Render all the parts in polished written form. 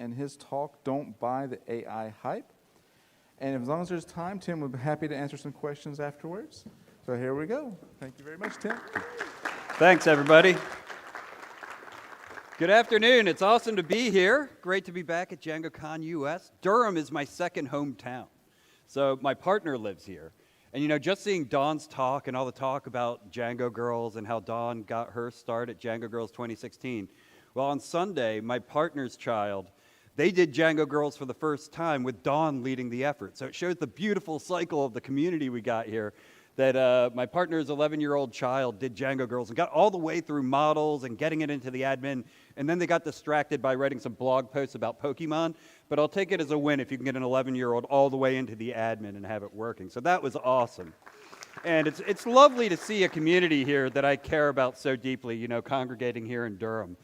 and his talk, Don't Buy the AI Hype. And as long as there's time, Tim would be happy to answer some questions afterwards. So here we go. Thank you very much, Tim. Thanks, everybody. Good afternoon. It's awesome to be here. Great to be back at DjangoCon US. Durham is my second hometown. So my partner lives here. And, you know, just seeing Dawn's talk and all the talk about Django Girls and how Dawn got her start at Django Girls 2016. Well, on Sunday, my partner's child, they did Django Girls for the first time with Dawn leading the effort. So it shows the beautiful cycle of the community we got here, that my partner's 11-year-old child did Django Girls and got all the way through models and getting it into the admin, and then they got distracted by writing some blog posts about Pokemon, but I'll take it as a win if you can get an 11-year-old all the way into the admin and have it working. So that was awesome. And it's lovely to see a community here that I care about so deeply, you know, congregating here in Durham.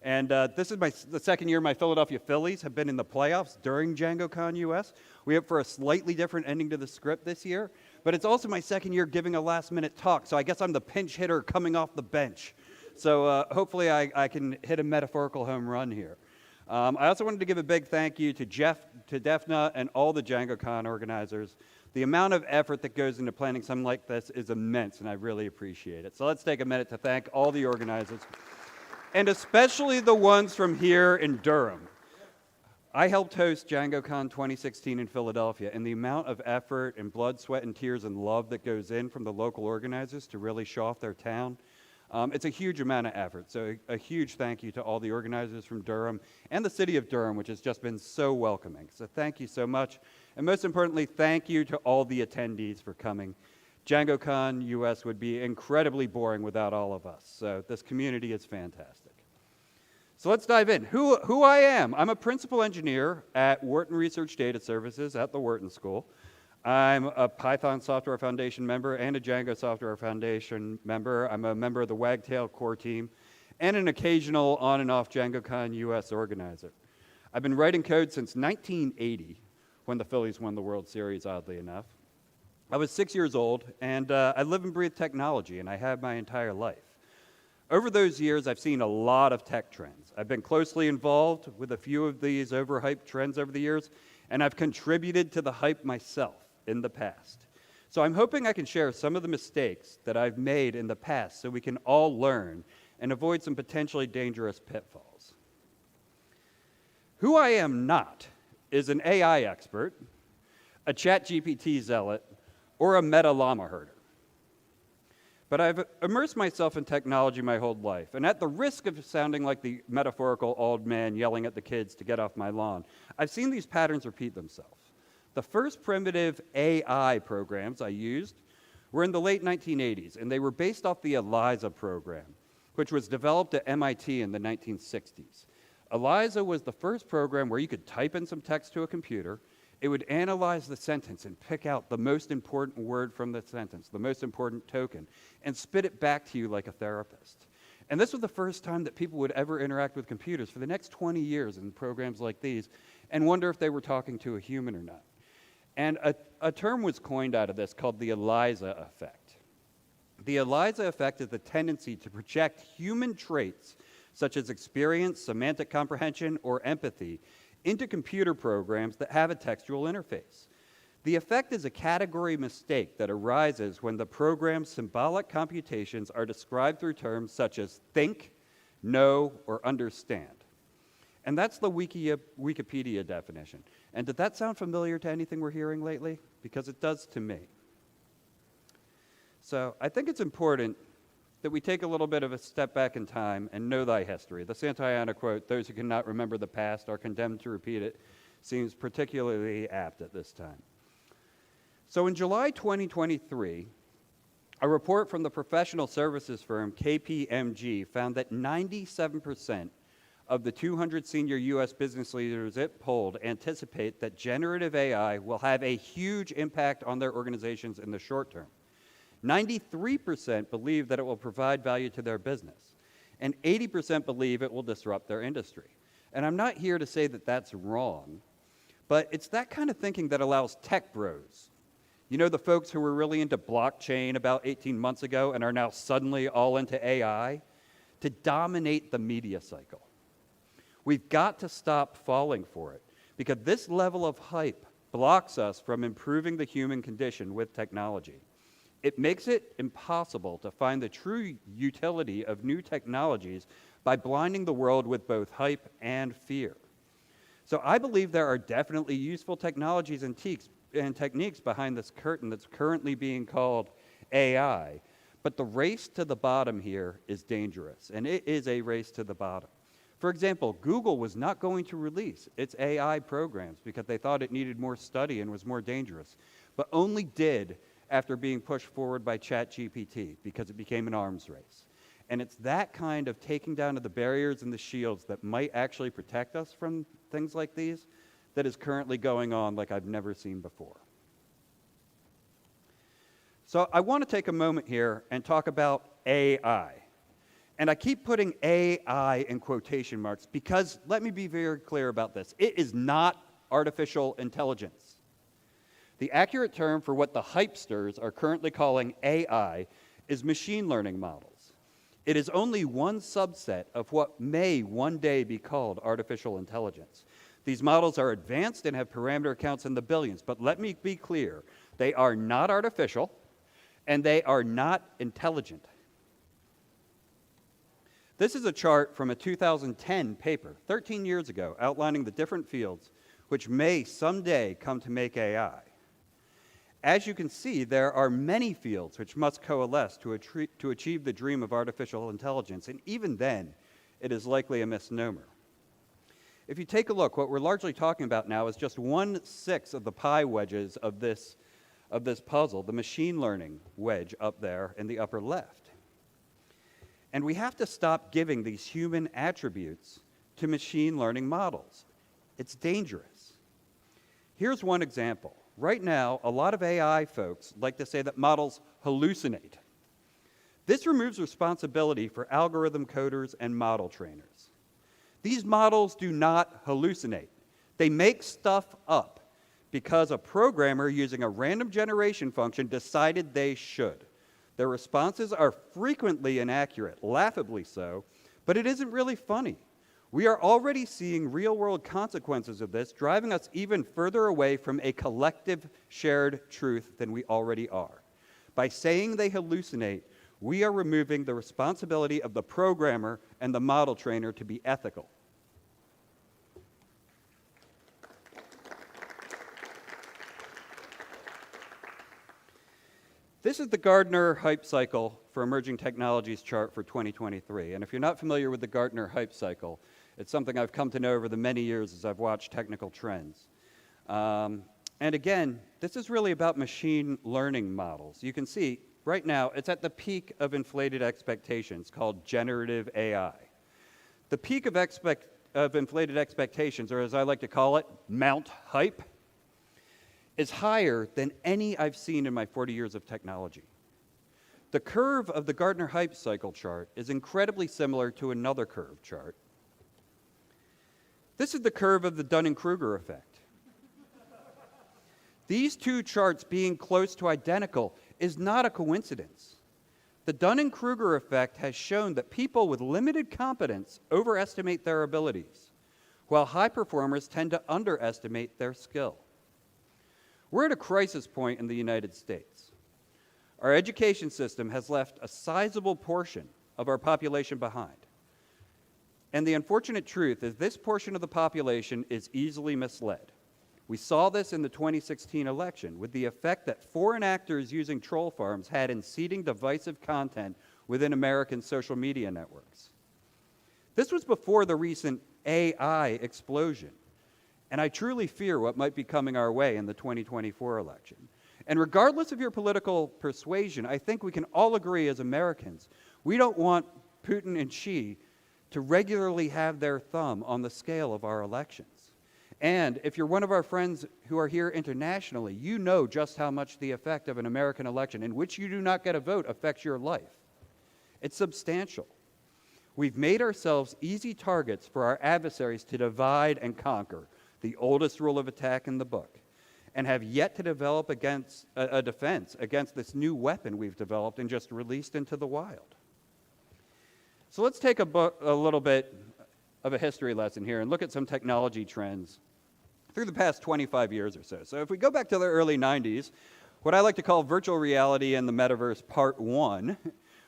And this is the second year my Philadelphia Phillies have been in the playoffs during DjangoCon US. We hope for a slightly different ending to the script this year, but it's also my second year giving a last-minute talk, so I guess I'm the pinch hitter coming off the bench. So hopefully I can hit a metaphorical home run here. I also wanted to give a big thank you to Jeff, to Defna, and all the DjangoCon organizers. The amount of effort that goes into planning something like this is immense, and I really appreciate it. So let's take a minute to thank all the organizers, and especially the ones from here in Durham. I helped host DjangoCon 2016 in Philadelphia, and the amount of effort and blood, sweat, and tears and love that goes in from the local organizers to really show off their town, it's a huge amount of effort. So a huge thank you to all the organizers from Durham and the city of Durham, which has just been so welcoming. So thank you so much. And most importantly, thank you to all the attendees for coming. DjangoCon US would be incredibly boring without all of us. So this community is fantastic. So let's dive in. Who I am. I'm a principal engineer at Wharton Research Data Services at the Wharton School. I'm a Python Software Foundation member and a Django Software Foundation member. I'm a member of the Wagtail core team and an occasional on and off DjangoCon US organizer. I've been writing code since 1980 when the Phillies won the World Series, oddly enough. I was 6 years old, and I live and breathe technology, and I have my entire life. Over those years, I've seen a lot of tech trends. I've been closely involved with a few of these overhyped trends over the years, and I've contributed to the hype myself in the past. So I'm hoping I can share some of the mistakes that I've made in the past so we can all learn and avoid some potentially dangerous pitfalls. Who I am not is an AI expert, a ChatGPT zealot, or a Meta llama herder. But I've immersed myself in technology my whole life, and at the risk of sounding like the metaphorical old man yelling at the kids to get off my lawn, I've seen these patterns repeat themselves. The first primitive AI programs I used were in the late 1980s, and they were based off the ELIZA program, which was developed at MIT in the 1960s. ELIZA was the first program where you could type in some text to a computer, it would analyze the sentence and pick out the most important word from the sentence, the most important token, and spit it back to you like a therapist. And this was the first time that people would ever interact with computers for the next 20 years in programs like these and wonder if they were talking to a human or not. And a term was coined out of this called the ELIZA effect. The ELIZA effect is the tendency to project human traits such as experience, semantic comprehension, or empathy into computer programs that have a textual interface. The effect is a category mistake that arises when the program's symbolic computations are described through terms such as think, know, or understand. And that's the Wikipedia definition. And did that sound familiar to anything we're hearing lately? Because it does to me. So I think it's important that we take a little bit of a step back in time and know thy history. The Santayana quote, "Those who cannot remember the past are condemned to repeat it," seems particularly apt at this time. So in July 2023, a report from the professional services firm KPMG found that 97% of the 200 senior US business leaders it polled anticipate that generative AI will have a huge impact on their organizations in the short term. 93% believe that it will provide value to their business, and 80% believe it will disrupt their industry. And I'm not here to say that that's wrong, but it's that kind of thinking that allows tech bros, you know, the folks who were really into blockchain about 18 months ago and are now suddenly all into AI, to dominate the media cycle. We've got to stop falling for it, because this level of hype blocks us from improving the human condition with technology. It makes it impossible to find the true utility of new technologies by blinding the world with both hype and fear. So I believe there are definitely useful technologies and techniques behind this curtain that's currently being called AI, but the race to the bottom here is dangerous, and it is a race to the bottom. For example, Google was not going to release its AI programs because they thought it needed more study and was more dangerous, but only did after being pushed forward by ChatGPT because it became an arms race. And it's that kind of taking down of the barriers and the shields that might actually protect us from things like these that is currently going on like I've never seen before. So I want to take a moment here and talk about AI. And I keep putting AI in quotation marks because let me be very clear about this. It is not artificial intelligence. The accurate term for what the hypesters are currently calling AI is machine learning models. It is only one subset of what may one day be called artificial intelligence. These models are advanced and have parameter counts in the billions, but let me be clear, they are not artificial, and they are not intelligent. This is a chart from a 2010 paper, 13 years ago, outlining the different fields which may someday come to make AI. As you can see, there are many fields which must coalesce to achieve the dream of artificial intelligence, and even then, it is likely a misnomer. If you take a look, what we're largely talking about now is just 1/6 of the pie wedges of this puzzle, the machine learning wedge up there in the upper left. And we have to stop giving these human attributes to machine learning models. It's dangerous. Here's one example. Right now, a lot of AI folks like to say that models hallucinate. This removes responsibility for algorithm coders and model trainers. These models do not hallucinate. They make stuff up because a programmer using a random generation function decided they should. Their responses are frequently inaccurate, laughably so, but it isn't really funny. We are already seeing real-world consequences of this, driving us even further away from a collective shared truth than we already are. By saying they hallucinate, we are removing the responsibility of the programmer and the model trainer to be ethical. This is the Gartner Hype Cycle for Emerging Technologies chart for 2023. And if you're not familiar with the Gartner Hype Cycle, it's something I've come to know over the many years as I've watched technical trends. And again, this is really about machine learning models. You can see right now it's at the peak of inflated expectations called generative AI. The peak of inflated expectations, or as I like to call it, Mount Hype, is higher than any I've seen in my 40 years of technology. The curve of the Gartner Hype Cycle chart is incredibly similar to another curve chart. This is the curve of the Dunning-Kruger effect. These two charts being close to identical is not a coincidence. The Dunning-Kruger effect has shown that people with limited competence overestimate their abilities, while high performers tend to underestimate their skill. We're at a crisis point in the United States. Our education system has left a sizable portion of our population behind. And the unfortunate truth is this portion of the population is easily misled. We saw this in the 2016 election with the effect that foreign actors using troll farms had in seeding divisive content within American social media networks. This was before the recent AI explosion. And I truly fear what might be coming our way in the 2024 election. And regardless of your political persuasion, I think we can all agree as Americans, we don't want Putin and Xi to regularly have their thumb on the scale of our elections. And if you're one of our friends who are here internationally, you know just how much the effect of an American election in which you do not get a vote affects your life. It's substantial. We've made ourselves easy targets for our adversaries to divide and conquer, the oldest rule of attack in the book, and have yet to develop a defense against this new weapon we've developed and just released into the wild. So let's take a little bit of a history lesson here and look at some technology trends through the past 25 years or so. So if we go back to the early 90s, what I like to call virtual reality and the metaverse part 1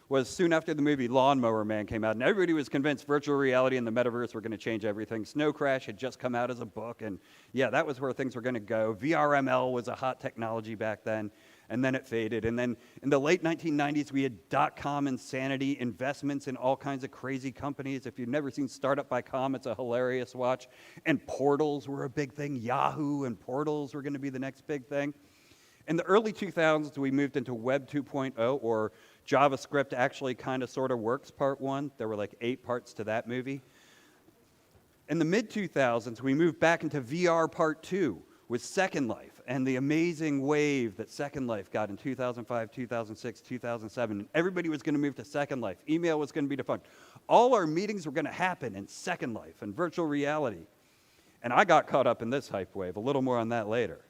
was soon after the movie Lawnmower Man came out, and everybody was convinced virtual reality and the metaverse were going to change everything. Snow Crash had just come out as a book, and yeah, that was where things were going to go. VRML was a hot technology back then, and then it faded. And then in the late 1990s, we had dot-com insanity, investments in all kinds of crazy companies. If you've never seen Startup.com, it's a hilarious watch. And portals were a big thing. Yahoo and portals were going to be the next big thing. In the early 2000s, we moved into Web 2.0, or JavaScript actually kind of sort of works part 1. There were like 8 parts to that movie. In the mid-2000s, we moved back into VR part 2 with Second Life and the amazing wave that Second Life got in 2005, 2006, 2007. And everybody was going to move to Second Life. Email was going to be defunct. All our meetings were going to happen in Second Life and virtual reality. And I got caught up in this hype wave. A little more on that later.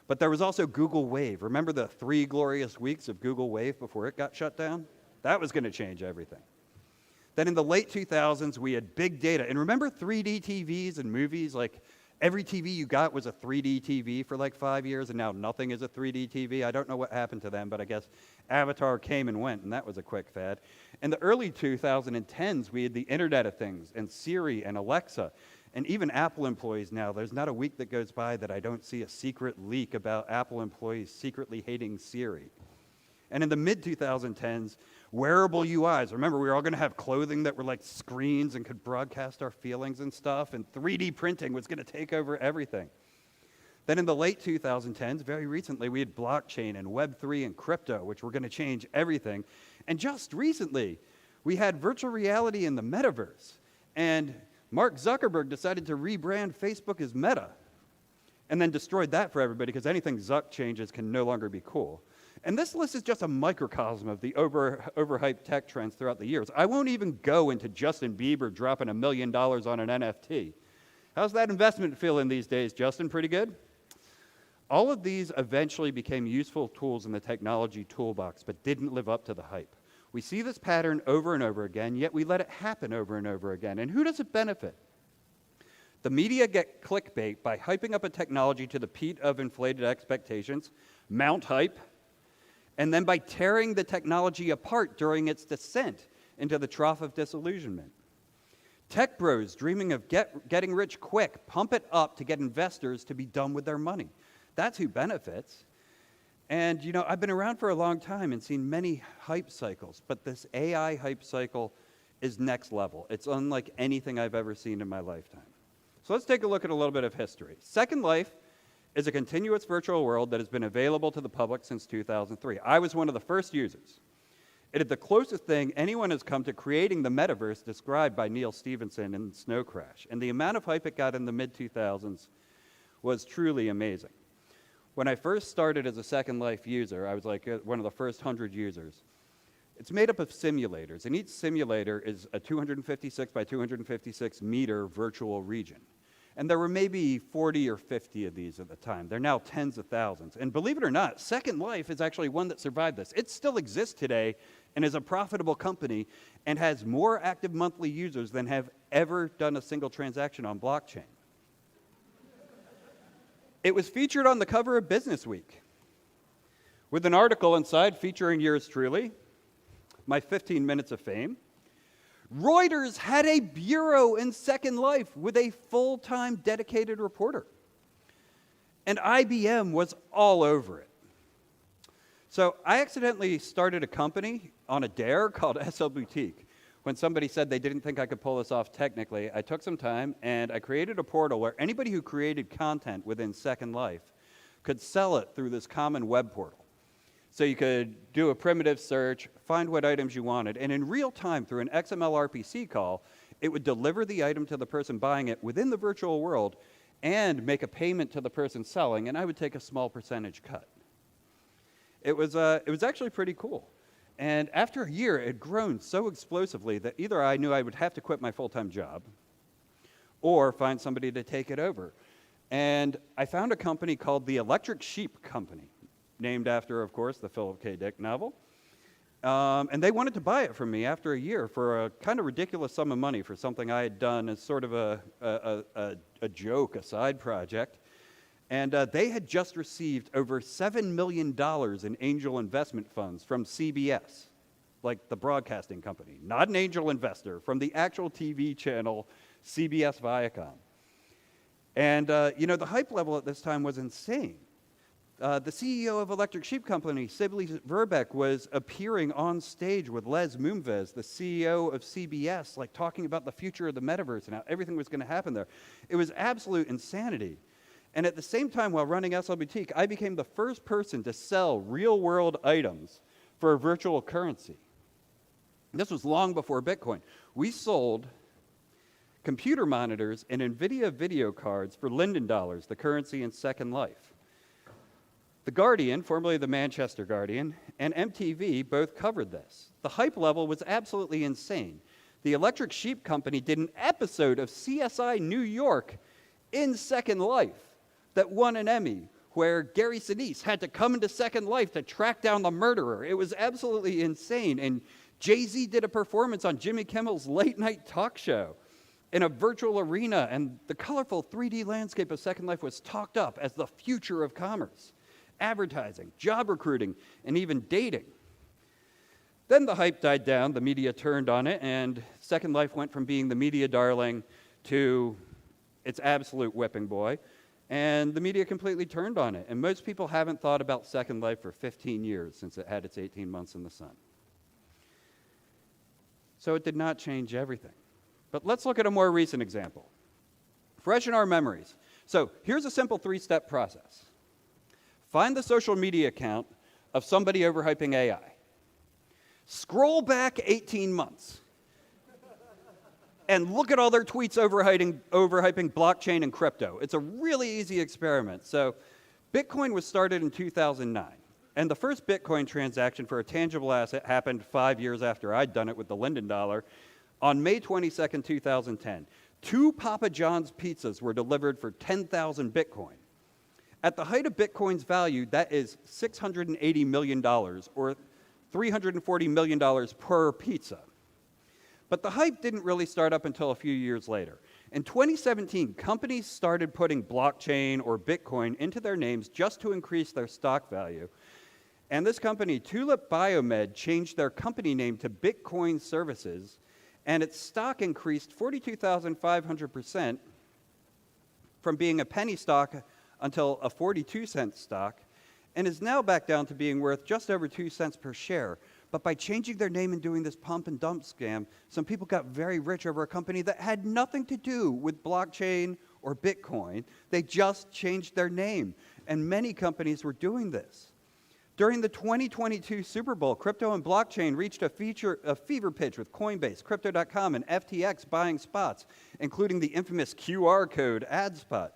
But there was also Google Wave. Remember the 3 glorious weeks of Google Wave before it got shut down? That was going to change everything. Then in the late 2000s, we had big data. And remember 3D TVs and movies? Like every TV you got was a 3D TV for like 5 years, and now nothing is a 3D TV. I don't know what happened to them, but I guess Avatar came and went, and that was a quick fad. In the early 2010s, we had the Internet of Things and Siri and Alexa. And even Apple employees now, there's not a week that goes by that I don't see a secret leak about Apple employees secretly hating Siri. And in the mid-2010s, wearable UIs. Remember, we were all going to have clothing that were like screens and could broadcast our feelings and stuff, and 3D printing was going to take over everything. Then in the late 2010s, very recently, we had blockchain and Web3 and crypto, which were going to change everything. And just recently, we had virtual reality in the metaverse. And Mark Zuckerberg decided to rebrand Facebook as Meta and then destroyed that for everybody because anything Zuck changes can no longer be cool. And this list is just a microcosm of the overhyped tech trends throughout the years. I won't even go into Justin Bieber dropping $1 million on an NFT. How's that investment feeling these days, Justin? Pretty good? All of these eventually became useful tools in the technology toolbox, but didn't live up to the hype. We see this pattern over and over again, yet we let it happen over and over again. And who does it benefit? The media get clickbait by hyping up a technology to the peak of inflated expectations, mount hype, and then by tearing the technology apart during its descent into the trough of disillusionment. Tech bros dreaming of getting rich quick pump it up to get investors to be done with their money. That's who benefits. And, you know, I've been around for a long time and seen many hype cycles, but this AI hype cycle is next level. It's unlike anything I've ever seen in my lifetime. So let's take a look at a little bit of history. Second Life is a continuous virtual world that has been available to the public since 2003. I was one of the first users. It is the closest thing anyone has come to creating the metaverse described by Neil Stephenson in Snow Crash. And the amount of hype it got in the mid-2000s was truly amazing. When I first started as a Second Life user, I was like one of the first 100 users. It's made up of simulators, and each simulator is a 256 by 256 meter virtual region. And there were maybe 40 or 50 of these at the time. They're now tens of thousands. And believe it or not, Second Life is actually one that survived this. It still exists today and is a profitable company and has more active monthly users than have ever done a single transaction on blockchain. It was featured on the cover of Business Week with an article inside featuring yours truly, my 15 minutes of fame. Reuters had a bureau in Second Life with a full-time dedicated reporter. And IBM was all over it. So I accidentally started a company on a dare called SL Boutique. When somebody said they didn't think I could pull this off technically, I took some time and I created a portal where anybody who created content within Second Life could sell it through this common web portal. So you could do a primitive search, find what items you wanted, and in real time through an XML RPC call, it would deliver the item to the person buying it within the virtual world and make a payment to the person selling, and I would take a small percentage cut. It was actually pretty cool. And after a year, it had grown so explosively that either I knew I would have to quit my full-time job or find somebody to take it over. And I found a company called the Electric Sheep Company, named after, of course, the Philip K. Dick novel. And they wanted to buy it from me after a year for a kind of ridiculous sum of money for something I had done as sort of a joke, a side project. And they had just received over $7 million in angel investment funds from CBS, like the broadcasting company, not an angel investor, from the actual TV channel CBS Viacom. And, the hype level at this time was insane. The CEO of Electric Sheep Company, Sibley Verbeck, was appearing on stage with Les Moonves, the CEO of CBS, like talking about the future of the metaverse and how everything was going to happen there. It was absolute insanity. And at the same time, while running SL Boutique, I became the first person to sell real-world items for a virtual currency. This was long before Bitcoin. We sold computer monitors and NVIDIA video cards for Linden dollars, the currency in Second Life. The Guardian, formerly the Manchester Guardian, and MTV both covered this. The hype level was absolutely insane. The Electric Sheep Company did an episode of CSI New York in Second Life that won an Emmy, where Gary Sinise had to come into Second Life to track down the murderer. It was absolutely insane. And Jay-Z did a performance on Jimmy Kimmel's late-night talk show in a virtual arena, and the colorful 3D landscape of Second Life was talked up as the future of commerce, advertising, job recruiting, and even dating. Then the hype died down, the media turned on it, and Second Life went from being the media darling to its absolute whipping boy, and the media completely turned on it. And most people haven't thought about Second Life for 15 years since it had its 18 months in the sun. So it did not change everything. But let's look at a more recent example. Fresh in our memories. So here's a simple 3-step process. Find the social media account of somebody overhyping AI. Scroll back 18 months. And look at all their tweets overhyping blockchain and crypto. It's a really easy experiment. So Bitcoin was started in 2009. And the first Bitcoin transaction for a tangible asset happened 5 years after I'd done it with the Linden dollar on May 22nd, 2010. 2 Papa John's pizzas were delivered for 10,000 Bitcoin. At the height of Bitcoin's value, that is $680 million, or $340 million per pizza. But the hype didn't really start up until a few years later. In 2017, companies started putting blockchain or Bitcoin into their names just to increase their stock value. And this company, Tulip Biomed, changed their company name to Bitcoin Services, and its stock increased 42,500% from being a penny stock until a 42-cent stock, and is now back down to being worth just over 2 cents per share. But by changing their name and doing this pump and dump scam, some people got very rich over a company that had nothing to do with blockchain or Bitcoin. They just changed their name, and many companies were doing this. During the 2022 Super Bowl, crypto and blockchain reached a fever pitch with Coinbase, Crypto.com, and FTX buying spots, including the infamous QR code ad spot.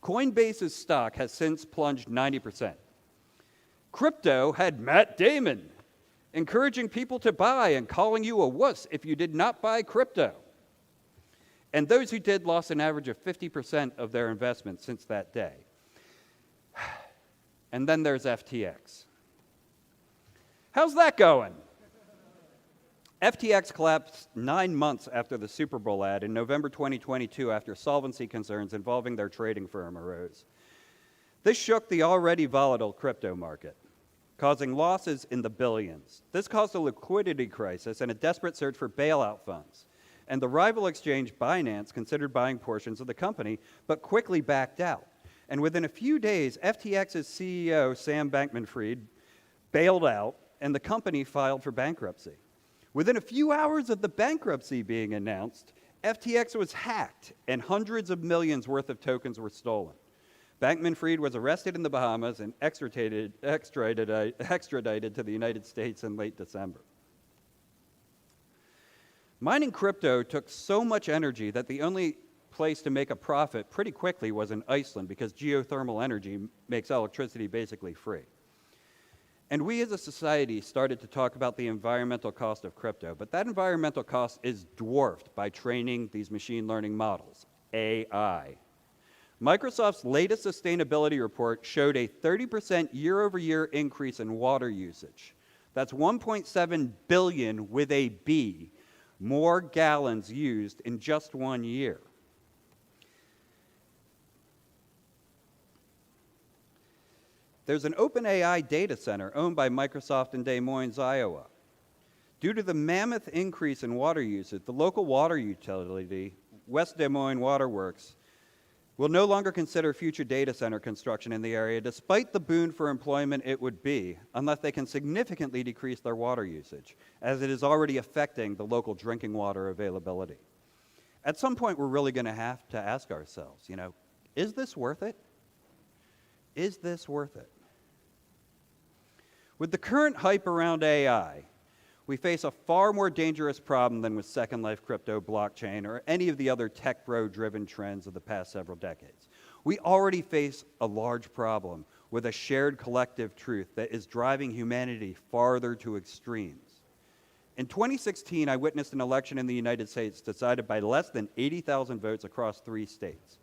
Coinbase's stock has since plunged 90%. Crypto had Matt Damon encouraging people to buy and calling you a wuss if you did not buy crypto. And those who did lost an average of 50% of their investment since that day. And then there's FTX. How's that going? FTX collapsed 9 months after the Super Bowl ad in November 2022 after solvency concerns involving their trading firm arose. This shook the already volatile crypto market, causing losses in the billions. This caused a liquidity crisis and a desperate search for bailout funds. And the rival exchange Binance considered buying portions of the company, but quickly backed out. And within a few days, FTX's CEO, Sam Bankman-Fried, bailed out, and the company filed for bankruptcy. Within a few hours of the bankruptcy being announced, FTX was hacked, and hundreds of millions worth of tokens were stolen. Bankman-Fried was arrested in the Bahamas and extradited to the United States in late December. Mining crypto took so much energy that the only place to make a profit pretty quickly was in Iceland, because geothermal energy makes electricity basically free. And we as a society started to talk about the environmental cost of crypto, but that environmental cost is dwarfed by training these machine learning models, AI. Microsoft's latest sustainability report showed a 30% year-over-year increase in water usage. That's 1.7 billion with a B, more gallons used in just 1 year. There's an OpenAI data center owned by Microsoft in Des Moines, Iowa. Due to the mammoth increase in water usage, the local water utility, West Des Moines Water Works, will no longer consider future data center construction in the area, despite the boon for employment it would be, unless they can significantly decrease their water usage, as it is already affecting the local drinking water availability. At some point, we're really going to have to ask ourselves, is this worth it? Is this worth it? With the current hype around AI, we face a far more dangerous problem than with Second Life crypto, blockchain, or any of the other tech bro-driven trends of the past several decades. We already face a large problem with a shared collective truth that is driving humanity farther to extremes. In 2016, I witnessed an election in the United States decided by less than 80,000 votes across 3 states.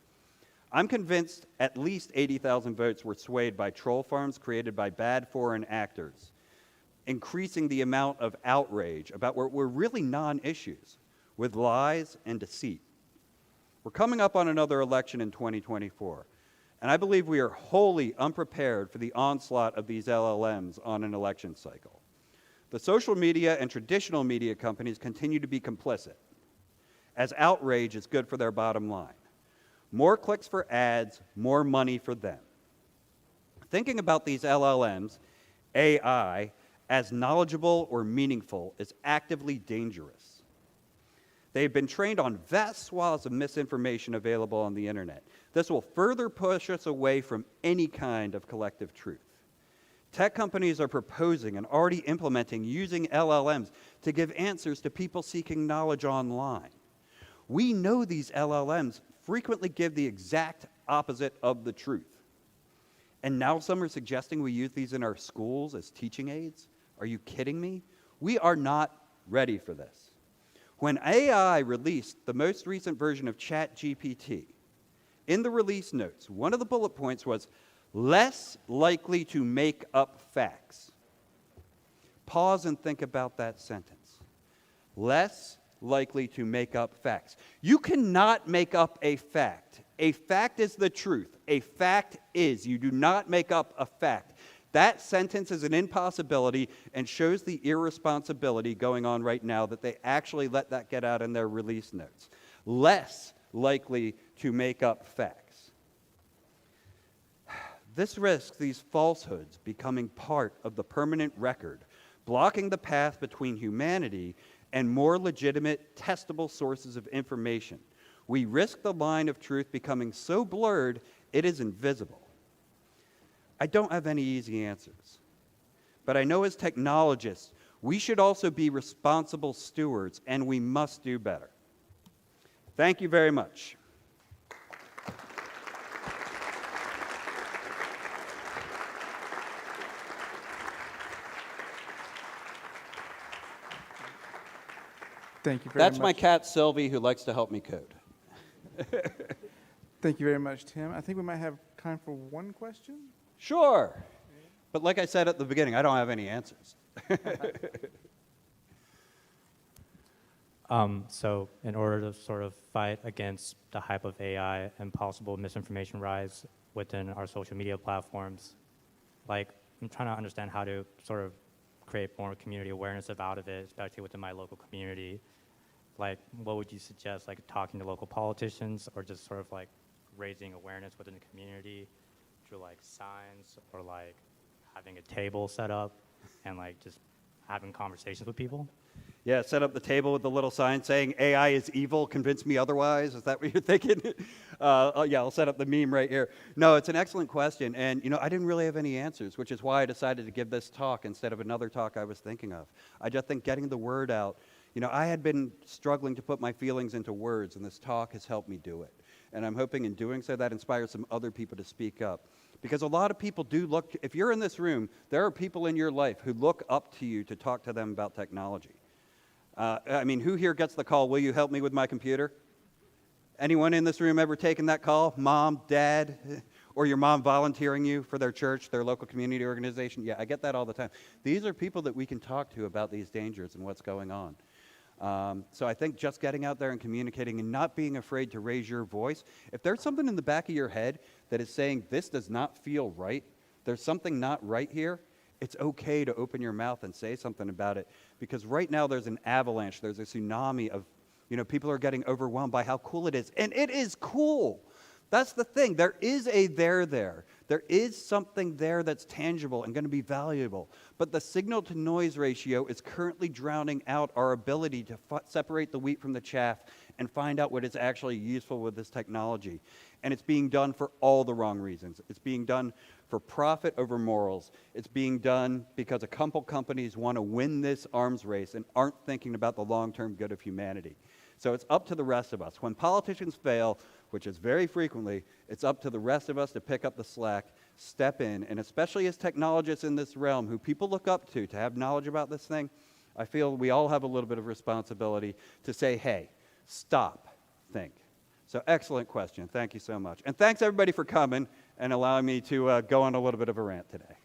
I'm convinced at least 80,000 votes were swayed by troll farms created by bad foreign actors, increasing the amount of outrage about what were really non-issues, with lies and deceit. We're coming up on another election in 2024, and I believe we are wholly unprepared for the onslaught of these LLMs on an election cycle. The social media and traditional media companies continue to be complicit, as outrage is good for their bottom line. More clicks for ads, more money for them. Thinking about these LLMs, AI, as knowledgeable or meaningful is actively dangerous. They've been trained on vast swaths of misinformation available on the internet. This will further push us away from any kind of collective truth. Tech companies are proposing and already implementing using LLMs to give answers to people seeking knowledge online. We know these LLMs frequently give the exact opposite of the truth. And now some are suggesting we use these in our schools as teaching aids? Are you kidding me? We are not ready for this. When AI released the most recent version of ChatGPT, in the release notes, one of the bullet points was, less likely to make up facts. Pause and think about that sentence. Less likely to make up facts. You cannot make up a fact. A fact is the truth. A fact is. You do not make up a fact. That sentence is an impossibility and shows the irresponsibility going on right now that they actually let that get out in their release notes. Less likely to make up facts. This risks these falsehoods becoming part of the permanent record, blocking the path between humanity and more legitimate, testable sources of information. We risk the line of truth becoming so blurred, it is invisible. I don't have any easy answers, but I know as technologists, we should also be responsible stewards, and we must do better. Thank you very much. Thank you very much. That's my cat, Sylvie, who likes to help me code. Thank you very much, Tim. I think we might have time for one question. Sure. But like I said at the beginning, I don't have any answers. So in order to sort of fight against the hype of AI and possible misinformation rise within our social media platforms, like I'm trying to understand how to sort of create more community awareness about it, especially within my local community. Like, what would you suggest, like talking to local politicians or just sort of like raising awareness within the community through like signs or like having a table set up and like just having conversations with people? Yeah, set up the table with the little sign saying AI is evil, convince me otherwise. Is that what you're thinking? Yeah, I'll set up the meme right here. No, it's an excellent question. And, I didn't really have any answers, which is why I decided to give this talk instead of another talk I was thinking of. I just think getting the word out, I had been struggling to put my feelings into words, and this talk has helped me do it. And I'm hoping in doing so that inspires some other people to speak up. Because a lot of people do look, if you're in this room, there are people in your life who look up to you to talk to them about technology. Who here gets the call, will you help me with my computer? Anyone in this room ever taken that call? Mom, dad? or your mom volunteering you for their church, their local community organization. Yeah, I get that all the time. These are people that we can talk to about these dangers and what's going on. So I think just getting out there and communicating and not being afraid to raise your voice. If there's something in the back of your head that is saying this does not feel right, there's something not right here, it's okay to open your mouth and say something about it. Because right now there's an avalanche, there's a tsunami of, people are getting overwhelmed by how cool it is. And it is cool. That's the thing. There is a there. There is something there that's tangible and going to be valuable. But the signal to noise ratio is currently drowning out our ability to separate the wheat from the chaff and find out what is actually useful with this technology. And it's being done for all the wrong reasons. It's being done for profit over morals. It's being done because a couple companies want to win this arms race and aren't thinking about the long-term good of humanity. So it's up to the rest of us. When politicians fail, which is very frequently, it's up to the rest of us to pick up the slack, step in, and especially as technologists in this realm who people look up to have knowledge about this thing, I feel we all have a little bit of responsibility to say, hey, stop, think. So excellent question. Thank you so much. And thanks everybody for coming and allowing me to go on a little bit of a rant today.